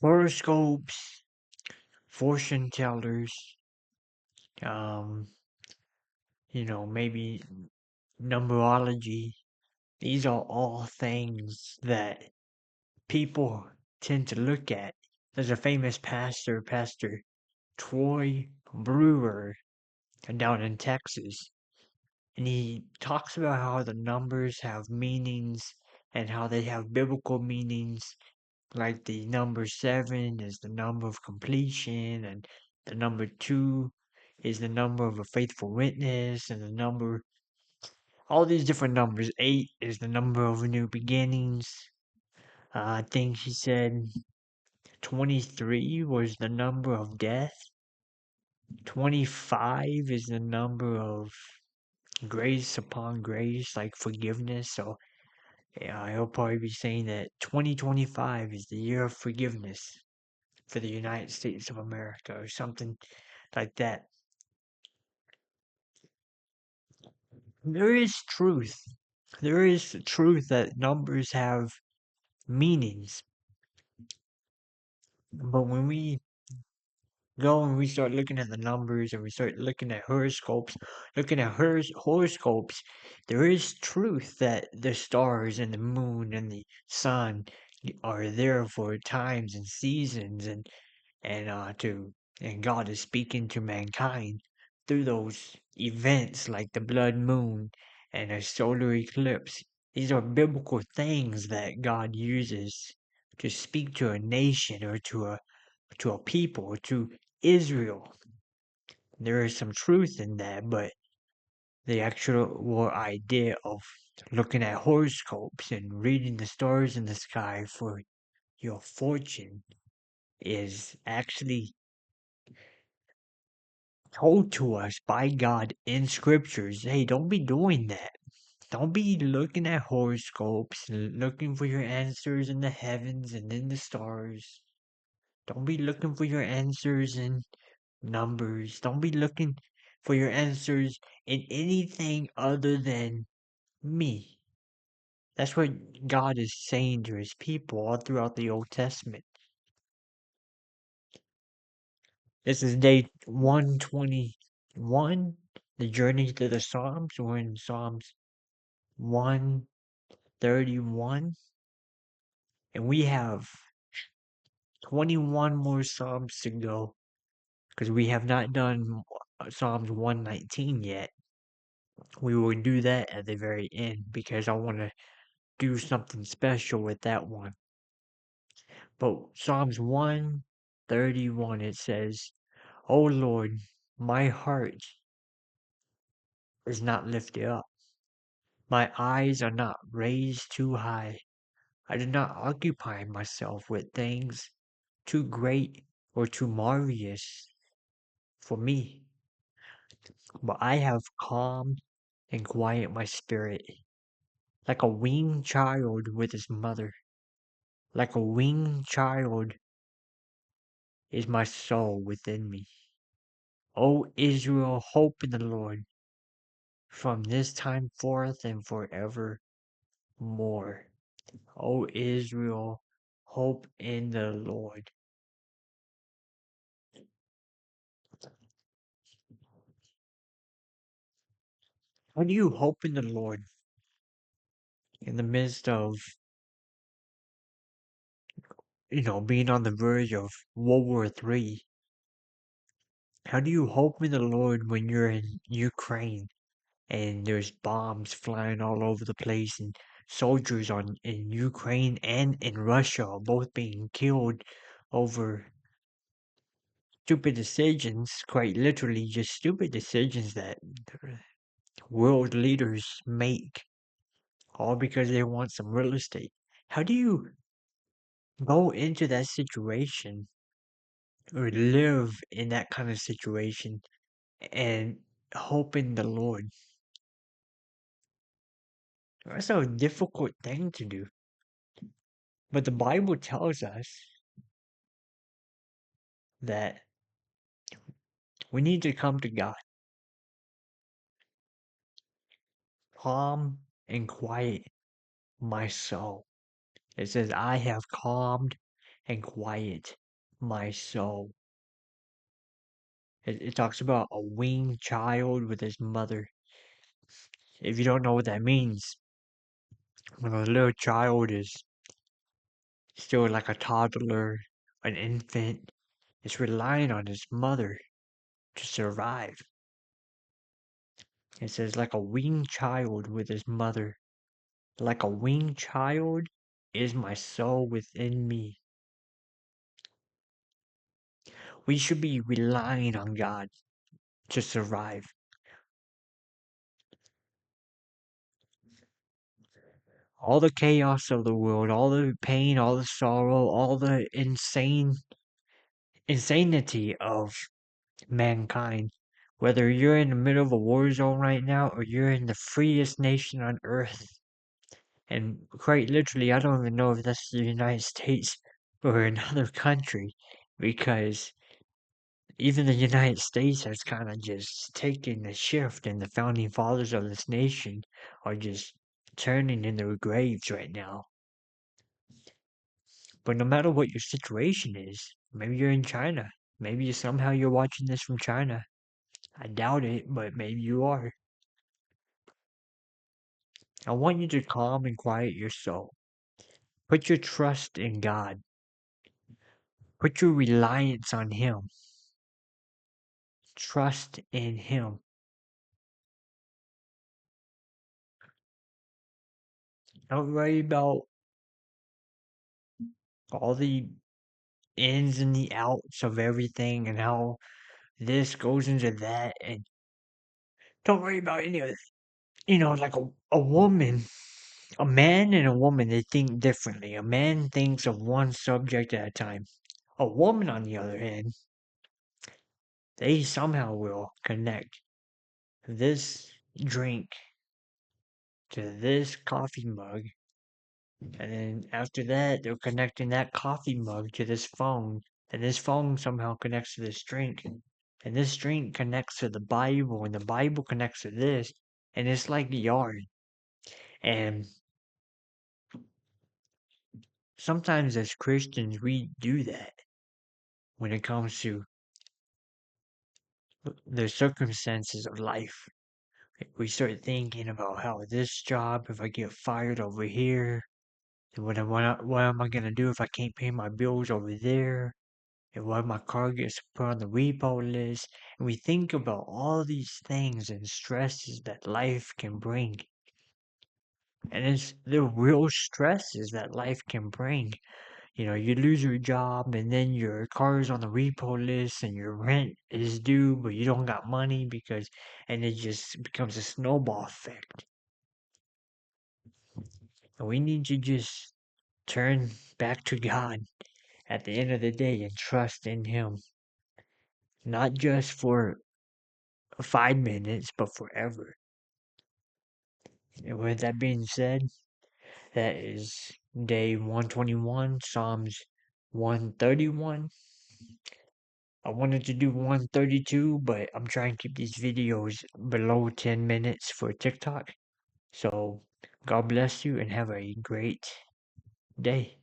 horoscopes, fortune tellers, um, maybe numerology. These are all things that people tend to look at. There's a famous pastor, Pastor Troy Brewer, down in Texas, and he talks about how the numbers have meanings and how they have biblical meanings. Like the number 7 is the number of completion, and the number 2 is the number of a faithful witness, and all these different numbers. 8 is the number of new beginnings. I think he said 23 was the number of death. 25 is the number of grace upon grace, like forgiveness. So yeah, he'll probably be saying that 2025 is the year of forgiveness for the United States of America or something like that. There is truth. There is truth that numbers have meanings. But when we go and we start looking at the numbers and we start looking at horoscopes, there is truth that the stars and the moon and the sun are there for times and seasons, and God is speaking to mankind through those events like the blood moon and a solar eclipse. These are biblical things that God uses to speak to a nation or to a people or to Israel. There is some truth in that, but the actual idea of looking at horoscopes and reading the stars in the sky for your fortune is actually told to us by God in scriptures. Hey, don't be doing that. Don't be looking at horoscopes and looking for your answers in the heavens and in the stars. Don't be looking for your answers in numbers. Don't be looking for your answers in anything other than me. That's what God is saying to his people all throughout the Old Testament. This is day 121, the journey to the Psalms. We're in Psalms 131, and we have 21 more Psalms to go because we have not done Psalms 119 yet. We will do that at the very end because I want to do something special with that one. But Psalms 131, it says, "O Lord, my heart is not lifted up. My eyes are not raised too high. I do not occupy myself with things too great or too marvelous for me, but I have calmed and quieted my spirit, like a weaned child with his mother. Like a weaned child is my soul within me. O Israel, hope in the Lord, from this time forth and forever more. O Israel, hope in the Lord." How do you hope in the Lord in the midst of, being on the verge of World War III? How do you hope in the Lord when you're in Ukraine and there's bombs flying all over the place and soldiers in Ukraine and in Russia are both being killed over stupid decisions, quite literally just stupid decisions that the world leaders make, all because they want some real estate? How do you go into that situation or live in that kind of situation and hope in the Lord? That's a difficult thing to do. But the Bible tells us that we need to come to God, calm and quiet my soul. It says, "I have calmed and quiet my soul. It talks about a weaned child with his mother. If you don't know what that means, when a little child is still like a toddler, an infant, is relying on his mother to survive. It says, like a weaned child with his mother. Like a weaned child is my soul within me. We should be relying on God to survive. All the chaos of the world, all the pain, all the sorrow, all the insanity of mankind. Whether you're in the middle of a war zone right now or you're in the freest nation on earth, and quite literally, I don't even know if that's the United States or another country, because even the United States has kind of just taken a shift, and the founding fathers of this nation are just turning in their graves right now. But no matter what your situation is, maybe you're in China, maybe somehow you're watching this from China. I doubt it, but maybe you are. I want you to calm and quiet your soul. Put your trust in God. Put your reliance on Him. Trust in Him. Don't worry about all the ins and the outs of everything and how this goes into that. And don't worry about any of it. Like a woman, a man and a woman, they think differently. A man thinks of one subject at a time. A woman, on the other hand, they somehow will connect this drink to this coffee mug. And then after that, they're connecting that coffee mug to this phone. And this phone somehow connects to this drink. And this drink connects to the Bible. And the Bible connects to this. And it's like the yard. And sometimes as Christians, we do that when it comes to the circumstances of life. We start thinking about how this job, if I get fired over here, then what am I gonna do if I can't pay my bills over there? And what if my car gets put on the repo list? And we think about all these things and stresses that life can bring. And it's the real stresses that life can bring. You lose your job and then your car is on the repo list and your rent is due, but you don't got money and it just becomes a snowball effect. And we need to just turn back to God at the end of the day and trust in Him, not just for 5 minutes, but forever. And with that being said, that is day 121, Psalms 131. I wanted to do 132, but I'm trying to keep these videos below 10 minutes for TikTok. So, God bless you and have a great day.